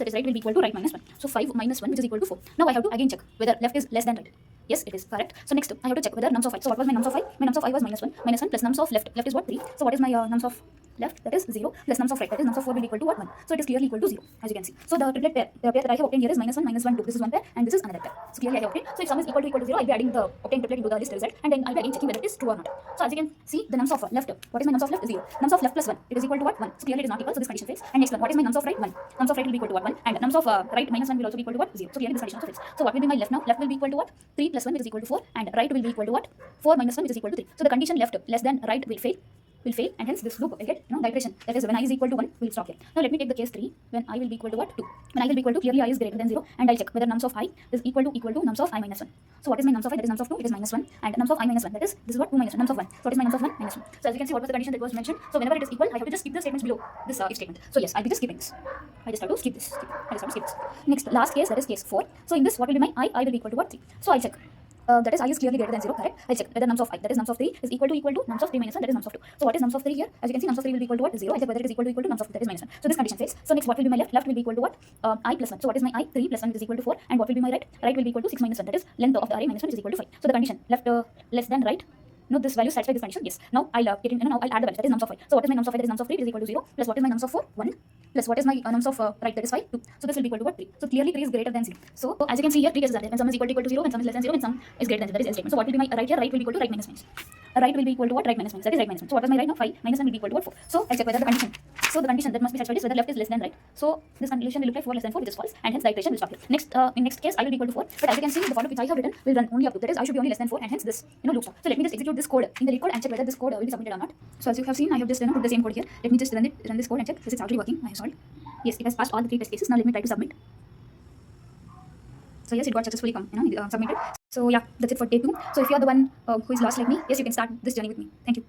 that is right will be equal to right minus 1. So 5 minus 1, which is equal to 4. Now I have to again check whether left is less than right. Yes, it is correct. So next I have to check whether nums of 5. So what was my nums of 5? My nums of 5 was minus 1. Minus 1 plus nums of left. Left is what? 3. So what is my nums of left? That is 0 plus nums of right. That is nums of 4 will be equal to what? 1. So it is clearly equal to 0, as you can see. So the triplet pair, the pair that I have obtained here is minus 1, minus 1, 2. This is one pair and this is another pair. So clearly I have obtained. So if sum is equal to 0, I'll be adding the obtained triplet into the list result, and then I'll be again checking whether it is true or not. So as you can see, the nums of left. What is my nums of left? 0. Nums of left plus 1. It is equal to what? 1. So clearly it is not equal. So this condition fails. And next one, what is my nums of right? 1. Nums of right will be equal to what? 1. And nums of right minus 1 will also be equal to what? 0. So clearly this condition also fails. So what will be my left now? Left will be equal to what? 3 plus 1, which is equal to 4, and right will be equal to what? 4 minus 1, which is equal to 3. So the condition left less than right will fail, and hence this loop will get the iteration. That is, when I is equal to 1, will stop here. Now let me take the case 3, when I will be equal to what? 2. When I will be equal to, clearly I is greater than 0, and I'll check whether nums of I is equal to nums of I minus 1. So what is my nums of I? That is nums of 2, it is minus 1, and nums of I minus 1, that is, this is what? 2 minus 1, nums of 1. So what is my nums of 1? Minus 1. So as you can see, what was the condition that was mentioned? So whenever it is equal, I have to just skip the statements below this if statement. So yes, I'll be just skipping this. I just have to skip this. I just have to skip this. Next, last case, that is case 4. So in this, what will be my I? I will be equal to what? 3. So I'll check. That is I is clearly greater than 0, correct? I'll check whether nums of I, that is nums of 3, is equal to nums of 3 minus 1, that is nums of 2. So what is nums of 3 here? As you can see, nums of 3 will be equal to what? 0. I check whether it is equal to nums of 2, that is minus 1. So this condition fails. So next, what will be my left? Left will be equal to what? I plus 1. So what is my I? 3 plus 1 is equal to 4. And what will be my right? Right will be equal to 6 minus 1, that is length of the array minus 1 is equal to 5. So the condition left less than right. No, this value satisfies this condition. Yes. Now I'll now I'll add the value. That is nums of 5. So what is my nums of 5? That is nums of 3, is equal to 0. Plus what is my nums of 4? 1. Plus what is my nums of right? That is 5. 2. So this will be equal to what? 3. So clearly 3 is greater than 0. So as you can see here, 3 cases are there. When sum is equal to 0, when sum is less than 0, when sum is greater than 0. That is L statement. So what will be my right here? Right will be equal to right minus minus. Right will be equal to what? Right minus minus. That is right minus 1. So what was my right now? 5 minus 1 will be equal to what? 4. So I'll check whether the condition. So the condition that must be satisfied is whether left is less than right. So this condition will look like 4 less than 4, which is false, and hence the iteration will stop here. Next, in next case, I will be equal to 4. But as you can see, the for loop which I have written will run only up to. That is, I should be only less than 4, and hence this loop stop. So let me just execute this code in the LeetCode and check whether this code will be submitted or not. So as you have seen, I have just put the same code here. Let me just run this code and check this is actually working. I have solved. Yes, it has passed all the 3 test cases. Now let me try to submit. So yes, it got successfully submitted. So yeah, that's it for day 2. So if you are the one who is lost like me, yes, you can start this journey with me. Thank you.